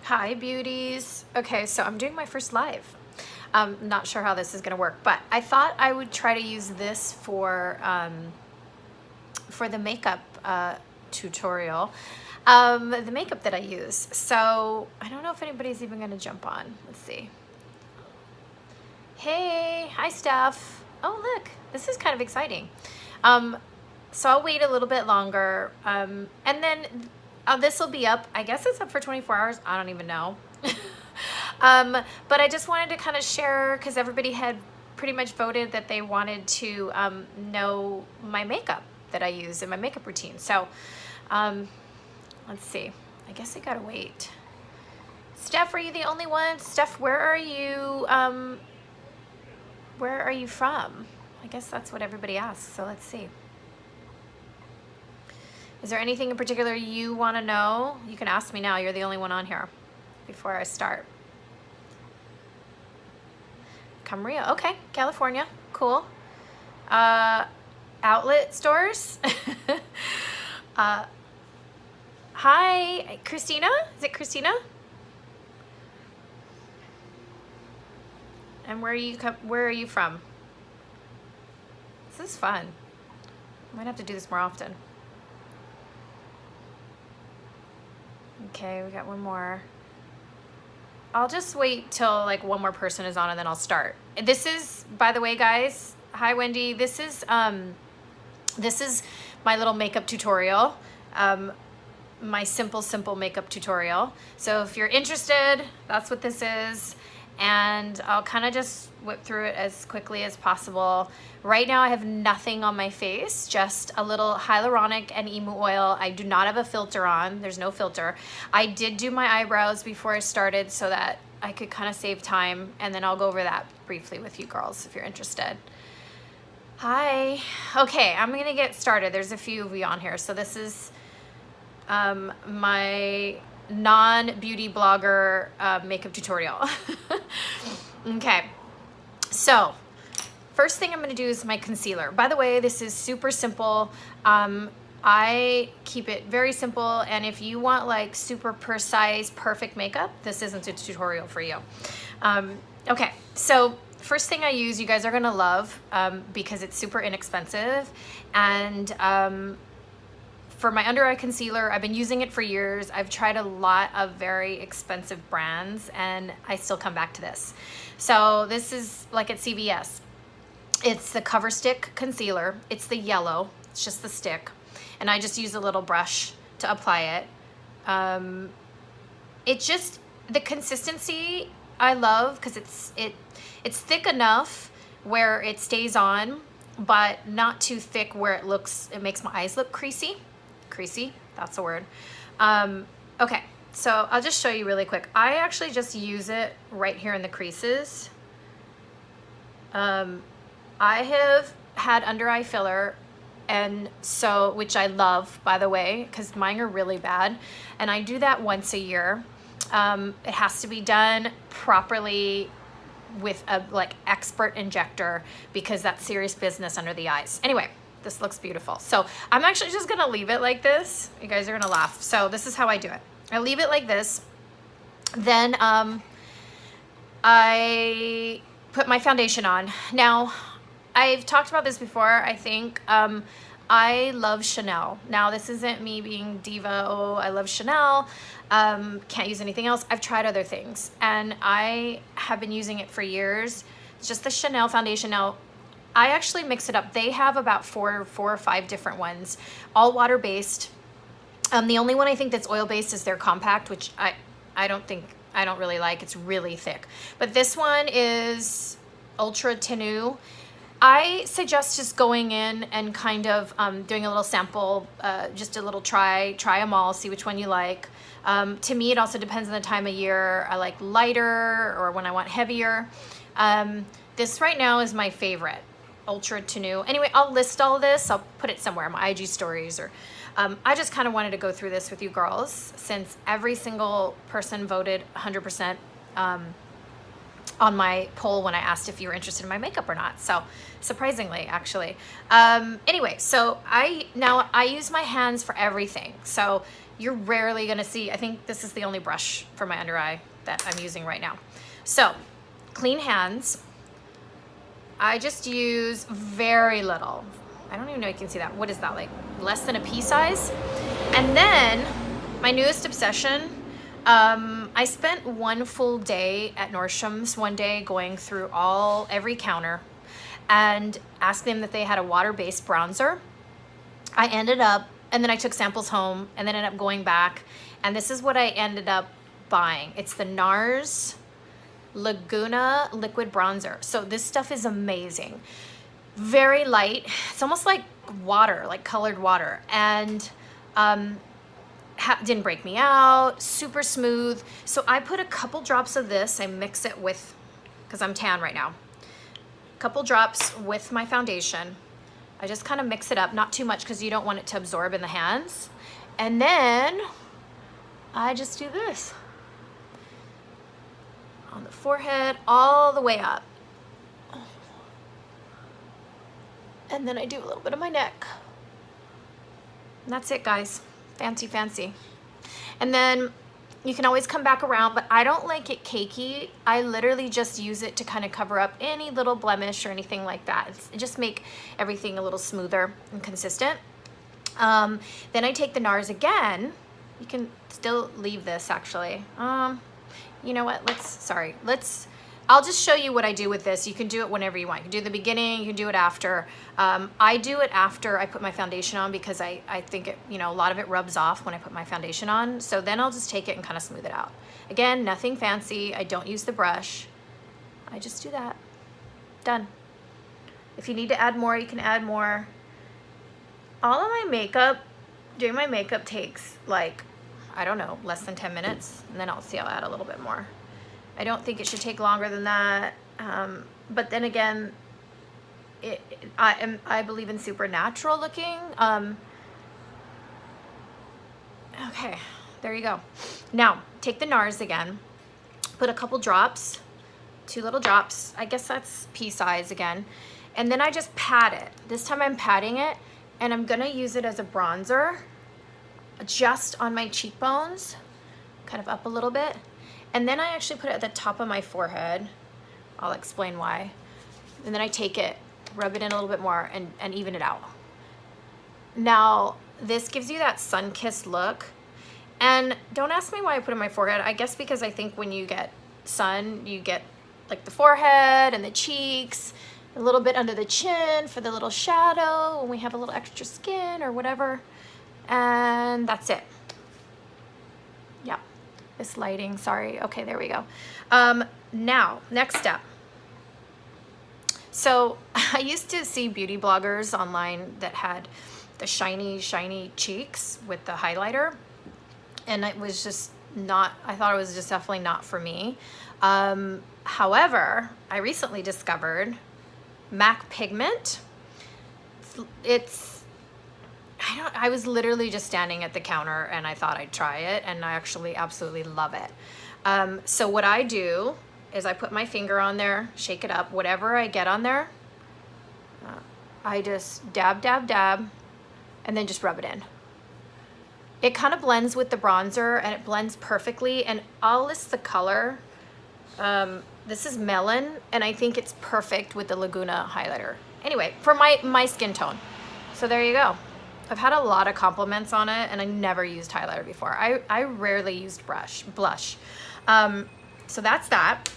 Hi beauties. Okay, so I'm doing my first live. Not sure how this is gonna work, but I thought I would try to use this for the makeup tutorial, the makeup that I use. So I don't know if anybody's even gonna jump on. Let's see. Hey, hi Steph. Oh look, this is kind of exciting. So I'll wait a little bit longer, and then this will be up. I guess it's up for 24 hours. I don't even know. But I just wanted to kind of share because everybody had pretty much voted that they wanted to know my makeup that I use in my makeup routine. So let's see. I guess I gotta wait. Steph, are you the only one? Steph, where are you? Where are you from? I guess that's what everybody asks. So let's see. Is there anything in particular you want to know? You can ask me now. You're the only one on here before I start. Camarillo. Okay, California. Cool. Outlet stores. Hi, Christina. Is it Christina? And where are you from? This is fun. I might have to do this more often. Okay, we got one more. I'll just wait till like one more person is on and then I'll start. This is, by the way, guys, hi Wendy. This is my little makeup tutorial. My simple makeup tutorial. So if you're interested, that's what this is. And I'll kind of just whip through it as quickly as possible. Right now I have nothing on my face, just a little hyaluronic and emu oil. I do not have a filter on. There's no filter. I did do my eyebrows before I started so that I could kind of save time, and then I'll go over that briefly with you girls if you're interested. Hi. Okay, I'm gonna get started. There's a few of you on here. So this is my non-beauty blogger makeup tutorial. Okay, so first thing I'm going to do is my concealer. By the way, this is super simple. I keep it very simple, and if you want like super precise, perfect makeup, this isn't a tutorial for you. Okay, so first thing I use, you guys are going to love because it's super inexpensive, and for my under eye concealer, I've been using it for years. I've tried a lot of very expensive brands and I still come back to this. So this is like at CVS. It's the Cover Stick concealer. It's the yellow, it's just the stick. And I just use a little brush to apply it. The consistency I love because it's thick enough where it stays on, but not too thick where it makes my eyes look creasy. Creasy, that's the word. Okay, so I'll just show you really quick. I actually just use it right here in the creases. I have had under eye filler, and so, which I love, by the way, because mine are really bad, and I do that once a year. It has to be done properly with a like expert injector because that's serious business under the eyes. Anyway, this looks beautiful. So I'm actually just gonna leave it like this. You guys are gonna laugh. So this is how I do it. I leave it like this. Then I put my foundation on. Now, I've talked about this before, I think. I love Chanel. Now, this isn't me being diva, oh, I love Chanel. Can't use anything else. I've tried other things and I have been using it for years. It's just the Chanel foundation. Now, I actually mix it up. They have about four or five different ones, all water-based. The only one I think that's oil-based is their compact, which I don't really like. It's really thick. But this one is Ultra Tenue. I suggest just going in and kind of doing a little sample, just a little try them all, see which one you like. To me, it also depends on the time of year. I like lighter or when I want heavier. This right now is my favorite. Ultra Tenue. Anyway, I'll list all this. I'll put it somewhere, my IG stories, or I just kind of wanted to go through this with you girls since every single person voted 100% on my poll when I asked if you were interested in my makeup or not. So surprisingly, actually. Anyway, so I use my hands for everything. So you're rarely gonna see, I think this is the only brush for my under eye that I'm using right now. So, clean hands. I just use very little. I don't even know if you can see that. What is that, like less than a pea size? And then my newest obsession, I spent one full day at Nordstrom's one day going through every counter and asking them that they had a water-based bronzer. I ended up, and then I took samples home and then ended up going back, and this is what I ended up buying. It's the NARS Laguna Liquid Bronzer. So this stuff is amazing. Very light. It's almost like water, like colored water. And didn't break me out, super smooth. So I put a couple drops of this, I mix it with, because I'm tan right now, a couple drops with my foundation. I just kind of mix it up, not too much because you don't want it to absorb in the hands. And then I just do this on the forehead all the way up. And then I do a little bit of my neck. And that's it, guys. Fancy, fancy. And then you can always come back around, but I don't like it cakey. I literally just use it to kind of cover up any little blemish or anything like that. It just make everything a little smoother and consistent. Then I take the NARS again. You can still leave this actually. You know what, I'll just show you what I do with this. You can do it whenever you want. You can do it the beginning, you can do it after. I do it after I put my foundation on because I think it, a lot of it rubs off when I put my foundation on. So then I'll just take it and kind of smooth it out. Again, nothing fancy. I don't use the brush. I just do that. Done. If you need to add more, you can add more. All of my makeup, doing my makeup takes like, I don't know, less than 10 minutes. And then I'll add a little bit more. I don't think it should take longer than that. But then again, I believe in supernatural looking. Okay, there you go. Now, take the NARS again, put a couple drops, 2 little drops. I guess that's pea size again. And then I just pat it. This time I'm patting it, and I'm gonna use it as a bronzer just on my cheekbones, kind of up a little bit. And then I actually put it at the top of my forehead. I'll explain why. And then I take it, rub it in a little bit more, and even it out. Now, this gives you that sun-kissed look. And don't ask me why I put it on my forehead. I guess because I think when you get sun, you get like the forehead and the cheeks, a little bit under the chin for the little shadow when we have a little extra skin or whatever. And that's it. Yeah. This lighting, sorry. Okay, there we go. Now, next step. So I used to see beauty bloggers online that had the shiny, shiny cheeks with the highlighter. And it was just not, I thought it was just definitely not for me. However, I recently discovered MAC Pigment. I was literally just standing at the counter and I thought I'd try it, and I actually absolutely love it. So what I do is I put my finger on there, shake it up, whatever I get on there, I just dab, dab, dab, and then just rub it in. It kind of blends with the bronzer, and it blends perfectly, and I'll list the color. This is Melon, and I think it's perfect with the Laguna highlighter. Anyway, for my skin tone. So there you go. I've had a lot of compliments on it, and I never used highlighter before. I rarely used blush. So that's that.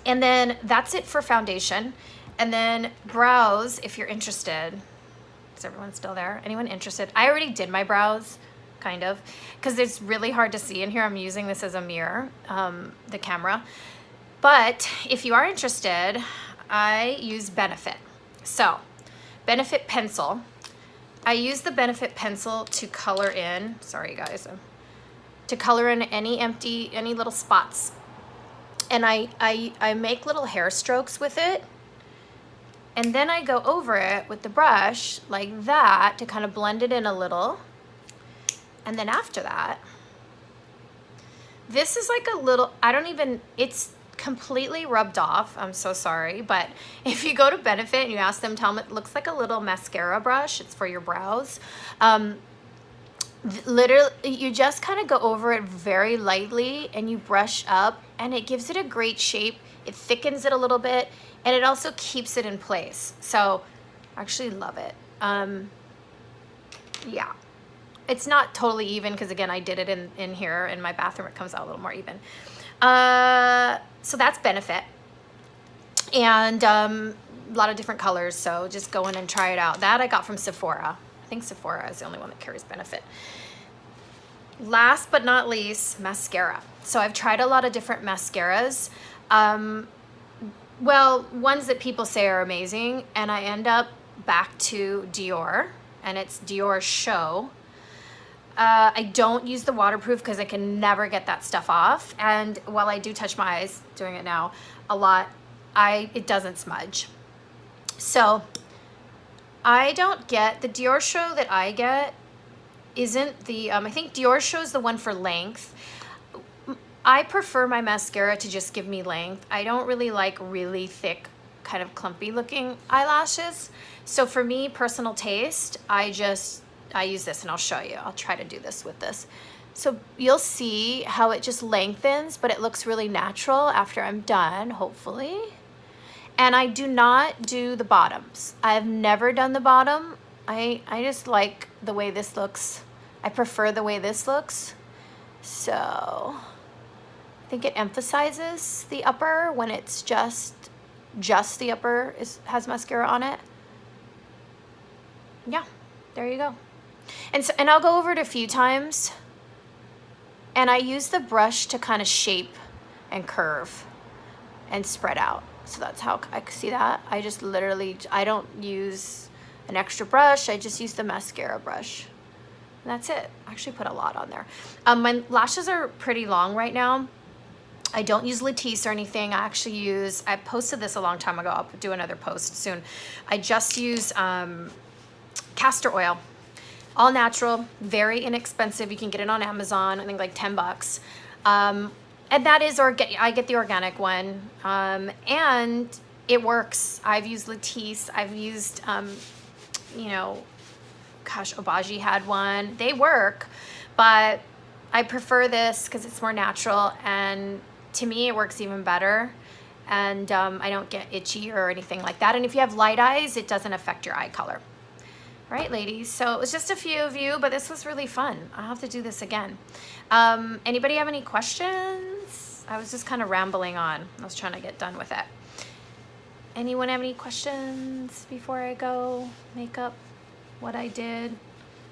And then that's it for foundation. And then brows, if you're interested. Is everyone still there? Anyone interested? I already did my brows, kind of, because it's really hard to see in here. I'm using this as a mirror, the camera. But if you are interested, I use Benefit. So, Benefit pencil. I use the Benefit pencil to color in, sorry guys, to color in any little spots. And I make little hair strokes with it. And then I go over it with the brush like that to kind of blend it in a little. And then after that, this is like a little, it's completely rubbed off. I'm so sorry. But if you go to Benefit and you ask them, tell them it looks like a little mascara brush. It's for your brows. Literally, you just kind of go over it very lightly and you brush up, and it gives it a great shape. It thickens it a little bit, and it also keeps it in place. So I actually love it. Yeah, it's not totally even because again, I did it in here in my bathroom. It comes out a little more even. So that's Benefit. And a lot of different colors, so just go in and try it out. That I got from Sephora. I think Sephora is the only one that carries Benefit. Last but not least, mascara. So I've tried a lot of different mascaras. Well, ones that people say are amazing, and I end up back to Dior, and it's Dior Show. I don't use the waterproof because I can never get that stuff off. And while I do touch my eyes, doing it now a lot, it doesn't smudge. So I don't get the Dior Show that I get isn't the, I think Dior Show is the one for length. I prefer my mascara to just give me length. I don't really like really thick, kind of clumpy looking eyelashes. So for me, personal taste, I use this, and I'll show you. I'll try to do this with this. So you'll see how it just lengthens, but it looks really natural after I'm done, hopefully. And I do not do the bottoms. I've never done the bottom. I just like the way this looks. I prefer the way this looks. So I think it emphasizes the upper when it's just the upper has mascara on it. Yeah, there you go. And I'll go over it a few times. And I use the brush to kind of shape and curve and spread out. So that's how I see that. I just literally, I don't use an extra brush. I just use the mascara brush. And that's it. I actually put a lot on there. My lashes are pretty long right now. I don't use Latisse or anything. I posted this a long time ago. I'll do another post soon. I just use castor oil. All natural, very inexpensive. You can get it on Amazon, I think like 10 bucks. And that is, I get the organic one. And it works. I've used Latisse. I've used, Obagi had one. They work, but I prefer this because it's more natural. And to me, it works even better. And I don't get itchy or anything like that. And if you have light eyes, it doesn't affect your eye color. Right, ladies? So it was just a few of you, but this was really fun. I'll have to do this again. Anybody have any questions? I was just kind of rambling on. I was trying to get done with it. Anyone have any questions before I go? Makeup, what I did,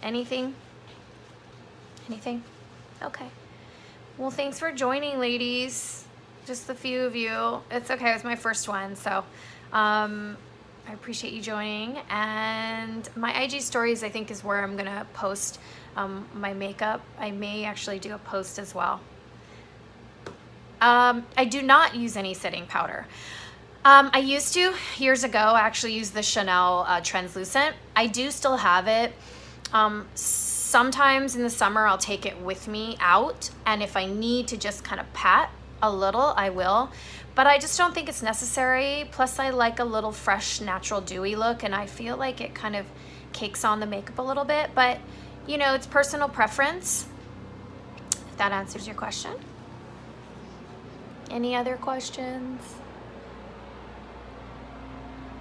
anything? Anything? Okay. Well, thanks for joining, ladies. Just a few of you. It's okay. It was my first one, so I appreciate you joining. And my IG stories, I think, is where I'm gonna post my makeup. I may actually do a post as well. I do not use any setting powder. I used to years ago. I actually used the Chanel translucent. I do still have it. Sometimes in the summer I'll take it with me out, and if I need to just kind of pat a little, I will. But I just don't think it's necessary. Plus, I like a little fresh, natural, dewy look, and I feel like it kind of cakes on the makeup a little bit. But, you know, it's personal preference, if that answers your question. Any other questions?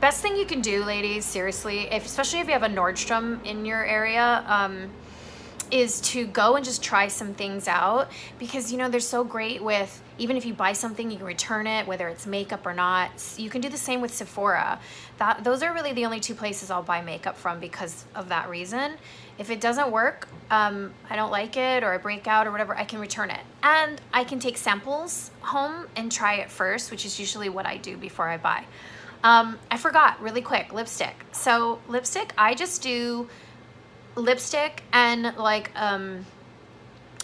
Best thing you can do, ladies, seriously, especially if you have a Nordstrom in your area, is to go and just try some things out, because you know they're so great with, even if you buy something you can return it, whether it's makeup or not. You can do the same with Sephora. Those are really the only two places I'll buy makeup from because of that reason. If it doesn't work, I don't like it, or I break out or whatever, I can return it, and I can take samples home and try it first, which is usually what I do before I buy. I forgot really quick, lipstick. So lipstick, I just do lipstick and like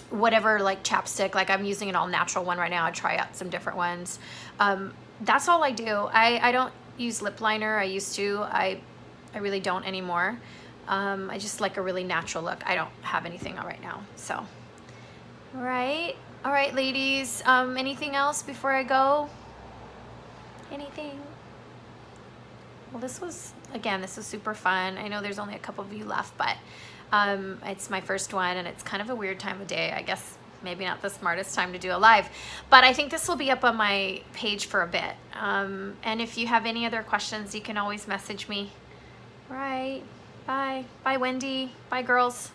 whatever, like chapstick. Like I'm using an all natural one right now. I try out some different ones. That's all I do. I don't use lip liner. I used to. I really don't anymore. I just like a really natural look. I don't have anything on right now. So all right, ladies, anything else before I go? Anything? Well, this was super fun. I know there's only a couple of you left, but It's my first one, and it's kind of a weird time of day. I guess maybe not the smartest time to do a live, but I think this will be up on my page for a bit. And if you have any other questions, you can always message me. Right. Bye. Bye, Wendy. Bye, girls.